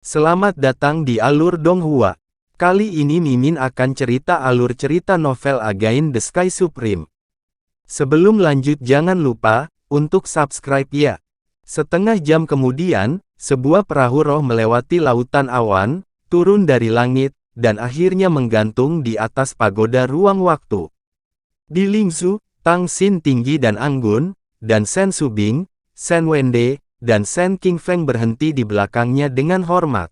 Selamat datang di Alur Donghua. Kali ini Mimin akan cerita alur cerita novel Again the Sky Supreme. Sebelum lanjut jangan lupa, untuk subscribe ya. Setengah jam kemudian, sebuah perahu roh melewati lautan awan, turun dari langit, dan akhirnya menggantung di atas pagoda ruang waktu. Di Lingzhu, Tang Xin tinggi dan anggun, dan Shen Subing, Shen Wende, dan Shen Qingfeng berhenti di belakangnya dengan hormat.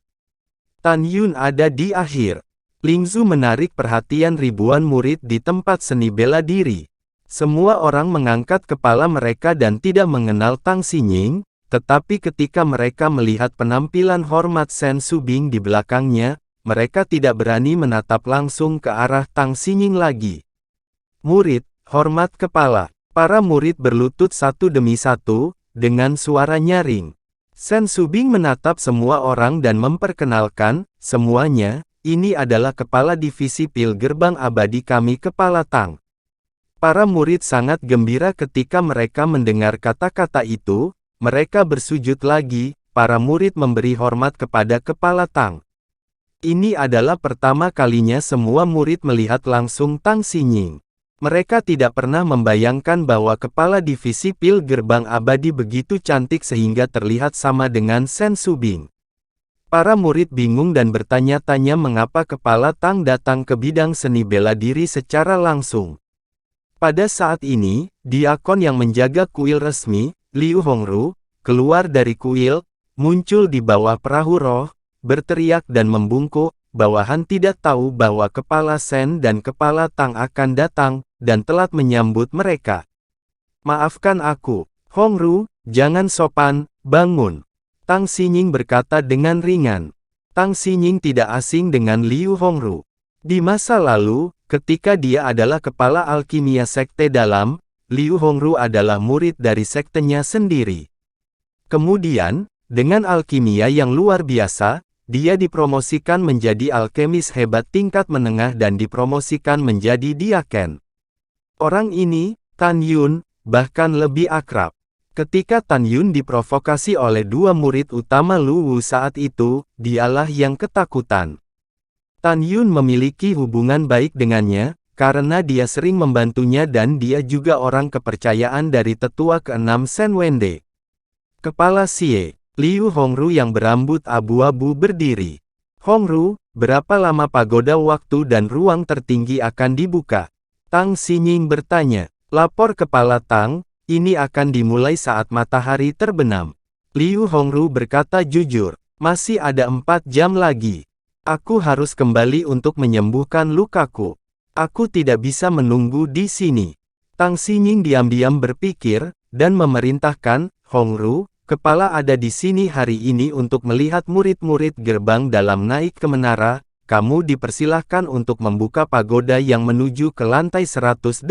Tan Yun ada di akhir. Lingzhu menarik perhatian ribuan murid di tempat seni bela diri. Semua orang mengangkat kepala mereka dan tidak mengenal Tang Xinying, tetapi ketika mereka melihat penampilan hormat Shen Subing di belakangnya, mereka tidak berani menatap langsung ke arah Tang Xinying lagi. Murid, hormat kepala. Para murid berlutut satu demi satu, dengan suara nyaring. Shen Subing menatap semua orang dan memperkenalkan, semuanya, ini adalah kepala divisi pil gerbang abadi kami Kepala Tang. Para murid sangat gembira ketika mereka mendengar kata-kata itu, mereka bersujud lagi, para murid memberi hormat kepada Kepala Tang. Ini adalah pertama kalinya semua murid melihat langsung Tang Xinying. Mereka tidak pernah membayangkan bahwa kepala divisi pil gerbang abadi begitu cantik sehingga terlihat sama dengan Shen Subing. Para murid bingung dan bertanya-tanya mengapa Kepala Tang datang ke bidang seni bela diri secara langsung. Pada saat ini, diakon yang menjaga kuil resmi, Liu Hongru, keluar dari kuil, muncul di bawah perahu roh, berteriak dan membungkuk, bawahan tidak tahu bahwa Kepala Shen dan Kepala Tang akan datang, dan telat menyambut mereka. Maafkan aku, Hongru, jangan sopan, bangun. Tang Xinying berkata dengan ringan. Tang Xinying tidak asing dengan Liu Hongru. Di masa lalu, ketika dia adalah kepala alkimia sekte dalam, Liu Hongru adalah murid dari sektenya sendiri. Kemudian, dengan alkimia yang luar biasa, dia dipromosikan menjadi alkemis hebat tingkat menengah dan dipromosikan menjadi diaken. Orang ini, Tan Yun, bahkan lebih akrab. Ketika Tan Yun diprovokasi oleh dua murid utama Lu Wu saat itu, dialah yang ketakutan. Tan Yun memiliki hubungan baik dengannya, karena dia sering membantunya dan dia juga orang kepercayaan dari tetua keenam Shen Wende. Kepala Xie, Liu Hongru yang berambut abu-abu berdiri. Hongru, berapa lama pagoda waktu dan ruang tertinggi akan dibuka? Tang Xinying bertanya. Lapor Kepala Tang, ini akan dimulai saat matahari terbenam. Liu Hongru berkata jujur, masih ada 4 jam lagi. Aku harus kembali untuk menyembuhkan lukaku. Aku tidak bisa menunggu di sini. Tang Xinying diam-diam berpikir, dan memerintahkan, Hongru, Kepala ada di sini hari ini untuk melihat murid-murid gerbang dalam naik ke menara. Kamu dipersilahkan untuk membuka pagoda yang menuju ke lantai 108.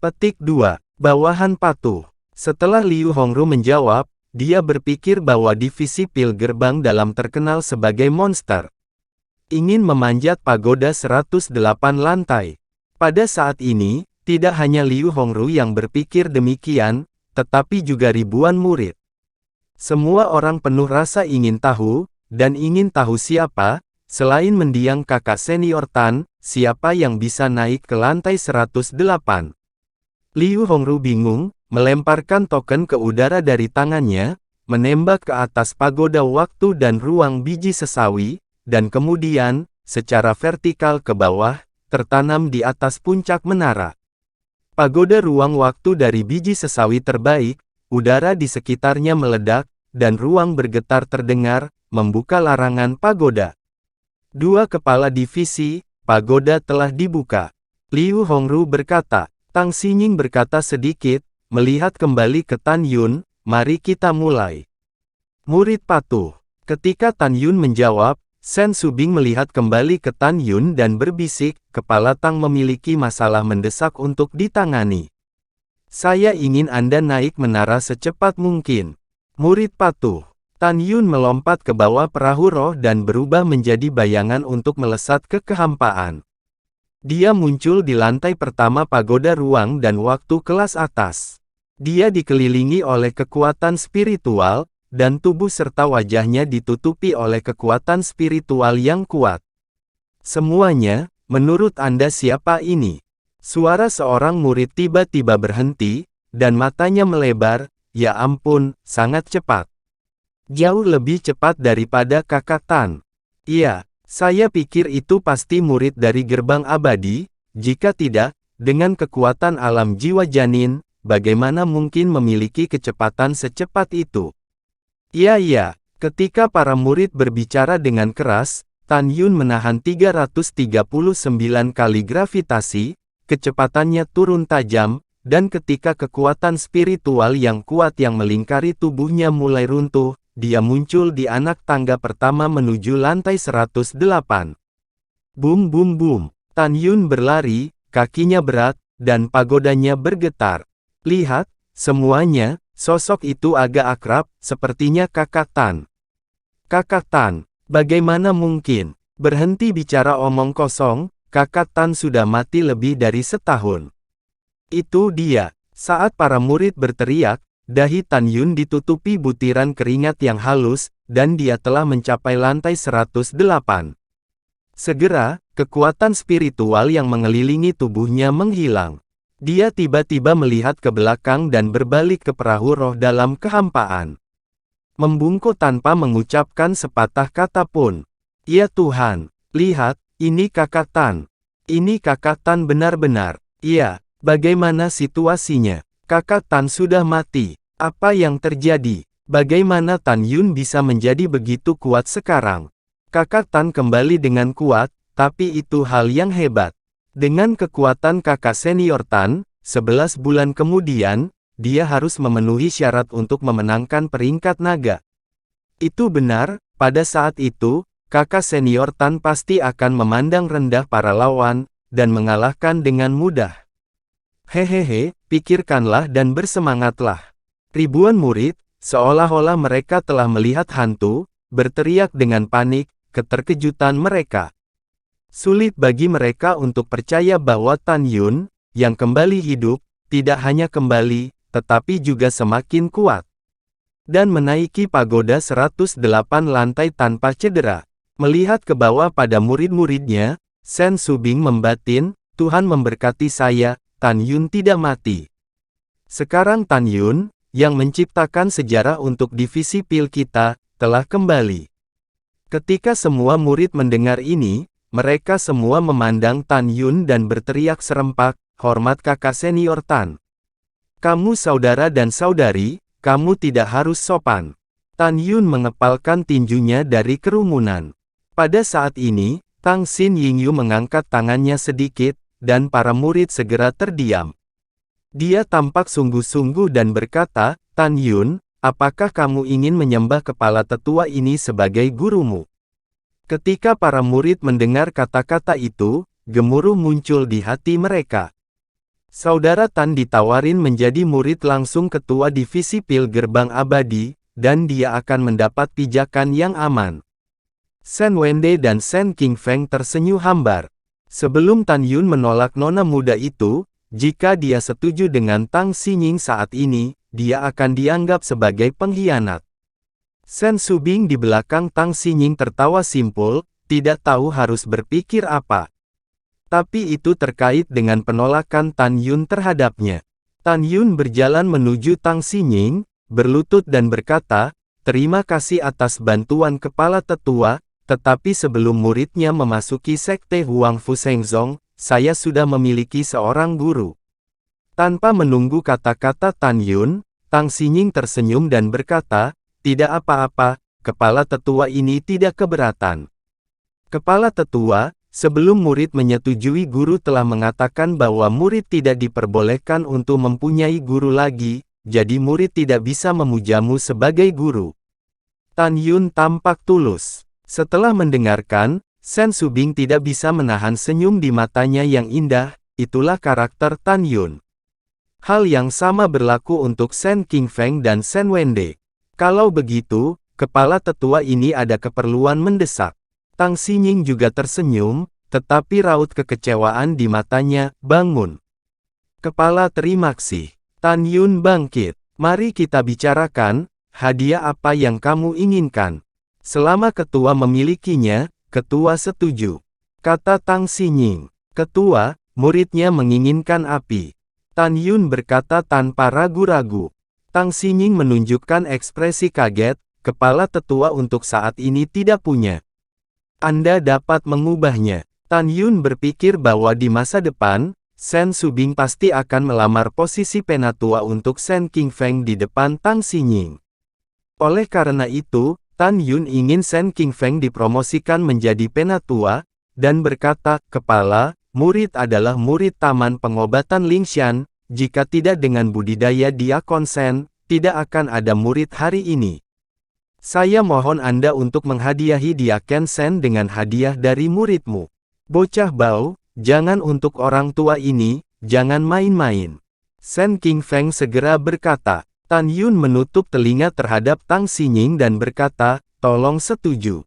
Petik 2. Bawahan patuh. Setelah Liu Hongru menjawab, dia berpikir bahwa divisi pil gerbang dalam terkenal sebagai monster. Ingin memanjat pagoda 108 lantai. Pada saat ini, tidak hanya Liu Hongru yang berpikir demikian, tetapi juga ribuan murid. Semua orang penuh rasa ingin tahu, dan ingin tahu siapa, selain mendiang kakak senior Tan, siapa yang bisa naik ke lantai 108. Liu Hongru bingung, melemparkan token ke udara dari tangannya, menembak ke atas pagoda waktu dan ruang biji sesawi, dan kemudian, secara vertikal ke bawah, tertanam di atas puncak menara. Pagoda ruang waktu dari biji sesawi terbaik, udara di sekitarnya meledak, dan ruang bergetar terdengar, membuka larangan pagoda. Dua kepala divisi, pagoda telah dibuka. Liu Hongru berkata. Tang Xinying berkata sedikit, melihat kembali ke Tan Yun, mari kita mulai. Murid patuh. Ketika Tan Yun menjawab, Shen Subing melihat kembali ke Tan Yun dan berbisik, Kepala Tang memiliki masalah mendesak untuk ditangani. Saya ingin Anda naik menara secepat mungkin. Murid patuh. Tan Yun melompat ke bawah perahu roh dan berubah menjadi bayangan untuk melesat ke kehampaan. Dia muncul di lantai pertama pagoda ruang dan waktu kelas atas. Dia dikelilingi oleh kekuatan spiritual, dan tubuh serta wajahnya ditutupi oleh kekuatan spiritual yang kuat. Semuanya, menurut Anda siapa ini? Suara seorang murid tiba-tiba berhenti, dan matanya melebar. Ya ampun, sangat cepat. Jauh lebih cepat daripada Kakak Tan. Iya, saya pikir itu pasti murid dari gerbang abadi. Jika tidak, dengan kekuatan alam jiwa janin, bagaimana mungkin memiliki kecepatan secepat itu? Iya, ketika para murid berbicara dengan keras, Tan Yun menahan 339 kali gravitasi, kecepatannya turun tajam, dan ketika kekuatan spiritual yang kuat yang melingkari tubuhnya mulai runtuh, dia muncul di anak tangga pertama menuju lantai 108. Bum bum bum, Tan Yun berlari, kakinya berat, dan pagodanya bergetar. Lihat, semuanya, sosok itu agak akrab, sepertinya Kakak Tan. Kakak Tan, bagaimana mungkin? Berhenti bicara omong kosong, Kakak Tan sudah mati lebih dari setahun. Itu dia. Saat para murid berteriak, dahi Tan Yun ditutupi butiran keringat yang halus, dan dia telah mencapai lantai 108. Segera, kekuatan spiritual yang mengelilingi tubuhnya menghilang. Dia tiba-tiba melihat ke belakang dan berbalik ke perahu roh dalam kehampaan. Membungkuk tanpa mengucapkan sepatah kata pun. Ya Tuhan, lihat, ini Kakak Tan. Ini Kakak Tan benar-benar. Iya. Bagaimana situasinya? Kakak Tan sudah mati. Apa yang terjadi? Bagaimana Tan Yun bisa menjadi begitu kuat sekarang? Kakak Tan kembali dengan kuat, tapi itu hal yang hebat. Dengan kekuatan kakak senior Tan, 11 bulan kemudian, dia harus memenuhi syarat untuk memenangkan peringkat naga. Itu benar, pada saat itu, kakak senior Tan pasti akan memandang rendah para lawan, dan mengalahkan dengan mudah. Hehehe, pikirkanlah dan bersemangatlah. Ribuan murid, seolah-olah mereka telah melihat hantu, berteriak dengan panik, keterkejutan mereka. Sulit bagi mereka untuk percaya bahwa Tan Yun, yang kembali hidup, tidak hanya kembali, tetapi juga semakin kuat. Dan menaiki pagoda 108 lantai tanpa cedera. Melihat ke bawah pada murid-muridnya, Sen Subing membatin, Tuhan memberkati saya. Tan Yun tidak mati. Sekarang Tan Yun, yang menciptakan sejarah untuk divisi pil kita, telah kembali. Ketika semua murid mendengar ini, mereka semua memandang Tan Yun dan berteriak serempak, hormat kakak senior Tan. Kamu saudara dan saudari, kamu tidak harus sopan. Tan Yun mengepalkan tinjunya dari kerumunan. Pada saat ini, Tang Xin Yingyu mengangkat tangannya sedikit, dan para murid segera terdiam. Dia tampak sungguh-sungguh dan berkata, Tan Yun, apakah kamu ingin menyembah kepala tetua ini sebagai gurumu? Ketika para murid mendengar kata-kata itu, gemuruh muncul di hati mereka. Saudara Tan ditawarin menjadi murid langsung ketua divisi pil gerbang abadi, dan dia akan mendapat pijakan yang aman. Sen Wende dan Sen King Feng tersenyum hambar. Sebelum Tan Yun menolak nona muda itu, jika dia setuju dengan Tang Xinying saat ini, dia akan dianggap sebagai pengkhianat. Sen Subing di belakang Tang Xinying tertawa simpul, tidak tahu harus berpikir apa. Tapi itu terkait dengan penolakan Tan Yun terhadapnya. Tan Yun berjalan menuju Tang Xinying, berlutut dan berkata, terima kasih atas bantuan kepala tetua. Tetapi sebelum muridnya memasuki sekte Huang Fu Shengzong, saya sudah memiliki seorang guru. Tanpa menunggu kata-kata Tan Yun, Tang Xinying tersenyum dan berkata, tidak apa-apa, kepala tetua ini tidak keberatan. Kepala tetua, sebelum murid menyetujui guru telah mengatakan bahwa murid tidak diperbolehkan untuk mempunyai guru lagi, jadi murid tidak bisa memujamu sebagai guru. Tan Yun tampak tulus. Setelah mendengarkan, Sen Subing tidak bisa menahan senyum di matanya yang indah, itulah karakter Tan Yun. Hal yang sama berlaku untuk Sen King Feng dan Sen Wende. Kalau begitu, kepala tetua ini ada keperluan mendesak. Tang Xinying juga tersenyum, tetapi raut kekecewaan di matanya, bangun. Kepala terima kasih. Tan Yun bangkit. Mari kita bicarakan, hadiah apa yang kamu inginkan? Selama ketua memilikinya, ketua setuju. Kata Tang Xinying. Ketua, muridnya menginginkan api. Tan Yun berkata tanpa ragu-ragu. Tang Xinying menunjukkan ekspresi kaget, kepala tetua untuk saat ini tidak punya. Anda dapat mengubahnya. Tan Yun berpikir bahwa di masa depan, Shen Subing pasti akan melamar posisi penatua untuk Shen Qingfeng di depan Tang Xinying. Oleh karena itu, Tan Yun ingin Shen Qingfeng dipromosikan menjadi penatua, dan berkata, "Kepala, murid adalah murid Taman Pengobatan Lingshan, jika tidak dengan budidaya dia konsen, tidak akan ada murid hari ini. Saya mohon Anda untuk menghadiahi dia Ken-sen dengan hadiah dari muridmu." Bocah bau, jangan untuk orang tua ini, jangan main-main. Shen Qingfeng segera berkata. Tan Yun menutup telinga terhadap Tang Xinying dan berkata, "Tolong setuju."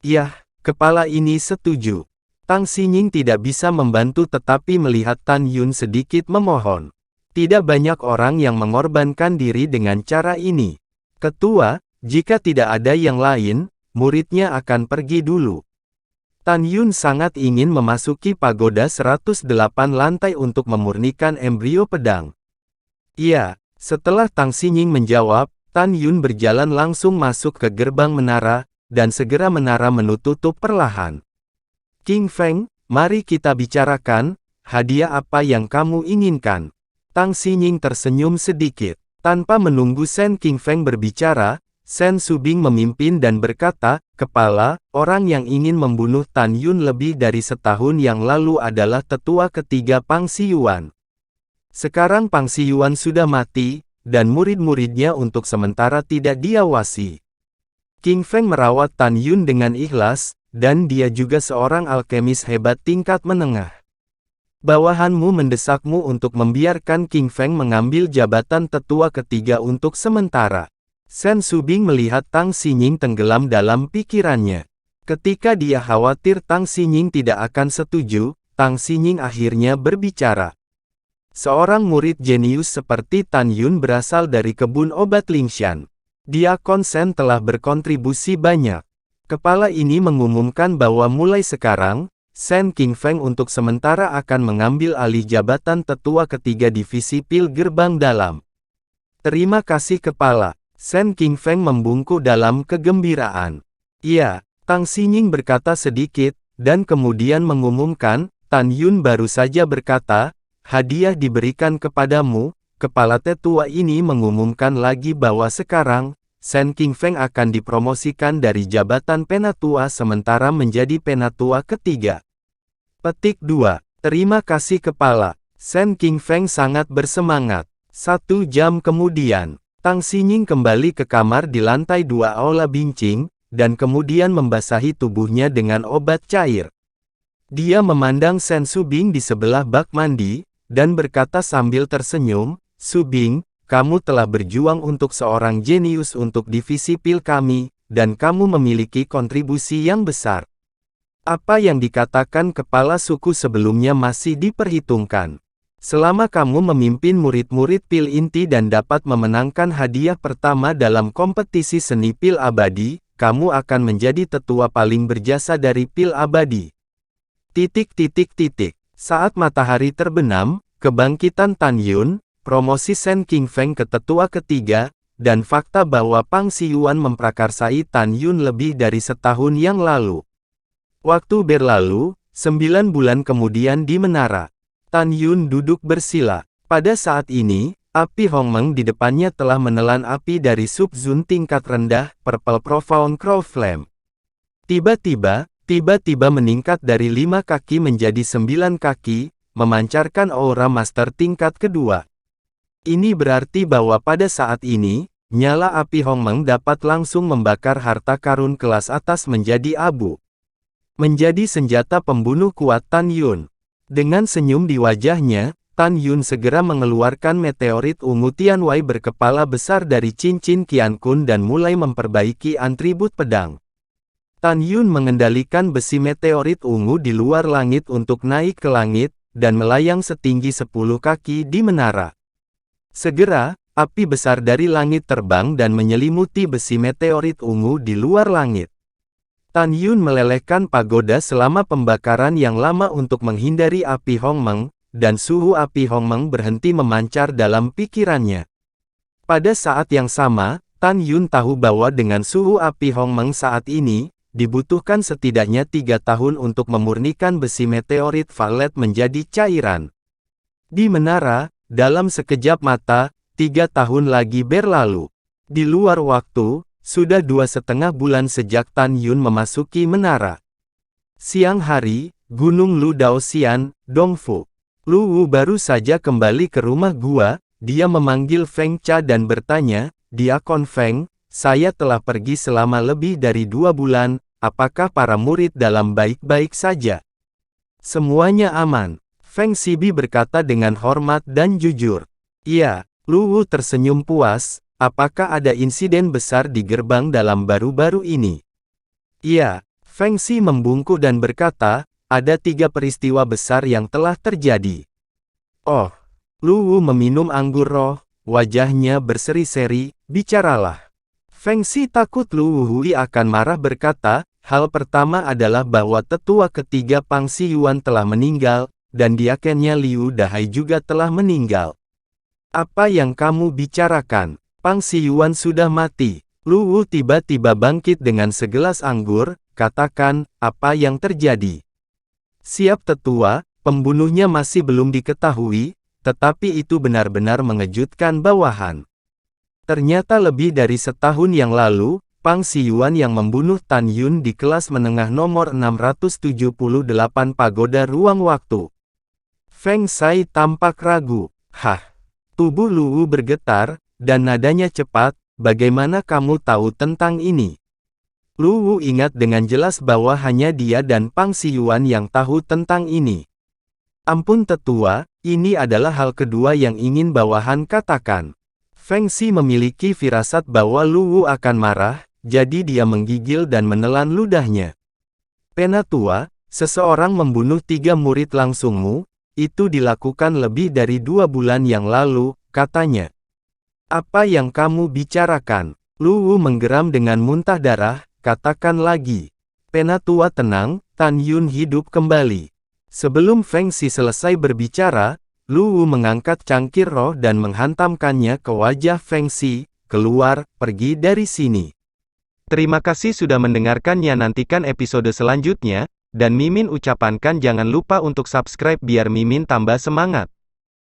"Yah, kepala ini setuju." Tang Xinying tidak bisa membantu tetapi melihat Tan Yun sedikit memohon. Tidak banyak orang yang mengorbankan diri dengan cara ini. Ketua, jika tidak ada yang lain, muridnya akan pergi dulu. Tan Yun sangat ingin memasuki pagoda 108 lantai untuk memurnikan embrio pedang. "Iya." Setelah Tang Xinying menjawab, Tan Yun berjalan langsung masuk ke gerbang menara, dan segera menara menutup perlahan. "Qingfeng, mari kita bicarakan, hadiah apa yang kamu inginkan?" Tang Xinying tersenyum sedikit. Tanpa menunggu Shen Qingfeng berbicara, Shen Subing memimpin dan berkata, "Kepala, orang yang ingin membunuh Tan Yun lebih dari setahun yang lalu adalah tetua ketiga Pang Xiyuan. Sekarang Pang Xiyuan sudah mati, dan murid-muridnya untuk sementara tidak diawasi. Qingfeng merawat Tan Yun dengan ikhlas, dan dia juga seorang alkemis hebat tingkat menengah. Bawahanmu mendesakmu untuk membiarkan Qingfeng mengambil jabatan tetua ketiga untuk sementara." Shen Subing melihat Tang Xinying tenggelam dalam pikirannya. Ketika dia khawatir Tang Xinying tidak akan setuju, Tang Xinying akhirnya berbicara. "Seorang murid jenius seperti Tan Yun berasal dari kebun obat Lingshan. Dia konsen telah berkontribusi banyak. Kepala ini mengumumkan bahwa mulai sekarang, Shen Qingfeng untuk sementara akan mengambil alih jabatan tetua ketiga divisi pil gerbang dalam." "Terima kasih kepala." Shen Qingfeng membungkuk dalam kegembiraan. "Iya." Tang Xinying berkata sedikit, dan kemudian mengumumkan, Tan Yun baru saja berkata, "Hadiah diberikan kepadamu." Kepala tetua ini mengumumkan lagi bahwa sekarang, Shen Qingfeng akan dipromosikan dari jabatan penatua sementara menjadi penatua ketiga. Petik 2. Terima kasih kepala. Shen Qingfeng sangat bersemangat. 1 jam kemudian, Tang Xinying kembali ke kamar di lantai 2 aula bincing, dan kemudian membasahi tubuhnya dengan obat cair. Dia memandang Shen Subing di sebelah bak mandi, dan berkata sambil tersenyum, "Subing, kamu telah berjuang untuk seorang jenius untuk divisi pil kami, dan kamu memiliki kontribusi yang besar. Apa yang dikatakan kepala suku sebelumnya masih diperhitungkan. Selama kamu memimpin murid-murid pil inti dan dapat memenangkan hadiah pertama dalam kompetisi seni pil abadi, kamu akan menjadi tetua paling berjasa dari pil abadi." Saat matahari terbenam, kebangkitan Tan Yun, promosi Shen Qingfeng ke tetua ketiga, dan fakta bahwa Pang Xiyuan memprakarsai Tan Yun lebih dari setahun yang lalu. Waktu berlalu, 9 bulan kemudian di menara. Tan Yun duduk bersila. Pada saat ini, api Hongmeng di depannya telah menelan api dari sub-zone tingkat rendah, Purple Profound Crow Flame. Tiba-tiba meningkat dari 5 kaki menjadi 9 kaki, memancarkan aura master tingkat kedua. Ini berarti bahwa pada saat ini, nyala api Hongmeng dapat langsung membakar harta karun kelas atas menjadi abu. Menjadi senjata pembunuh kuat Tan Yun. Dengan senyum di wajahnya, Tan Yun segera mengeluarkan meteorit ungu Tianwei berkepala besar dari cincin Qiankun dan mulai memperbaiki atribut pedang. Tan Yun mengendalikan besi meteorit ungu di luar langit untuk naik ke langit, dan melayang setinggi 10 kaki di menara. Segera, api besar dari langit terbang dan menyelimuti besi meteorit ungu di luar langit. Tan Yun melelehkan pagoda selama pembakaran yang lama untuk menghindari api Hongmeng, dan suhu api Hongmeng berhenti memancar dalam pikirannya. Pada saat yang sama, Tan Yun tahu bahwa dengan suhu api Hongmeng saat ini, dibutuhkan setidaknya 3 tahun untuk memurnikan besi meteorit violet menjadi cairan. Di menara, dalam sekejap mata, 3 tahun lagi berlalu. Di luar waktu, sudah 2,5 bulan sejak Tan Yun memasuki menara. Siang hari, Gunung Lu Daosian, Dongfu. Lu Wu baru saja kembali ke rumah gua, dia memanggil Feng Cha dan bertanya, "Diakon Feng, saya telah pergi selama lebih dari 2 bulan, apakah para murid dalam baik-baik saja?" "Semuanya aman," Feng Xibi berkata dengan hormat dan jujur. "Iya." Lu Wu tersenyum puas, "Apakah ada insiden besar di gerbang dalam baru-baru ini?" "Iya." Feng Xi membungkuk dan berkata, "Ada 3 peristiwa besar yang telah terjadi." "Oh." Lu Wu meminum anggur roh, wajahnya berseri-seri, "Bicaralah." Feng Xi takut Lu Wu akan marah berkata, "Hal pertama adalah bahwa tetua ketiga Pang Xiyuan telah meninggal, dan diakennya Liu Dahai juga telah meninggal." "Apa yang kamu bicarakan? Pang Xiyuan sudah mati." Lu Wu tiba-tiba bangkit dengan segelas anggur, katakan, "Apa yang terjadi?" "Siap tetua, pembunuhnya masih belum diketahui, tetapi itu benar-benar mengejutkan bawahan. Ternyata lebih dari setahun yang lalu, Pang Xiyuan yang membunuh Tan Yun di kelas menengah nomor 678 Pagoda Ruang Waktu." Feng Sai tampak ragu. "Hah?" Tubuh Lu Wu bergetar, dan nadanya cepat, "Bagaimana kamu tahu tentang ini?" Lu Wu ingat dengan jelas bahwa hanya dia dan Pang Xiyuan yang tahu tentang ini. "Ampun tetua, ini adalah hal kedua yang ingin bawahan katakan." Feng Xi memiliki firasat bahwa Lu Wu akan marah, jadi dia menggigil dan menelan ludahnya. "Penatua, seseorang membunuh 3 murid langsungmu, itu dilakukan lebih dari 2 bulan yang lalu," katanya. "Apa yang kamu bicarakan?" Lu Wu menggeram dengan muntah darah, "Katakan lagi." "Penatua tenang, Tan Yun hidup kembali." Sebelum Feng Xi selesai berbicara, Lu Wu mengangkat cangkir roh dan menghantamkannya ke wajah Feng Xi, "Keluar, pergi dari sini." Terima kasih sudah mendengarkannya, nantikan episode selanjutnya, dan Mimin ucapkan jangan lupa untuk subscribe biar Mimin tambah semangat.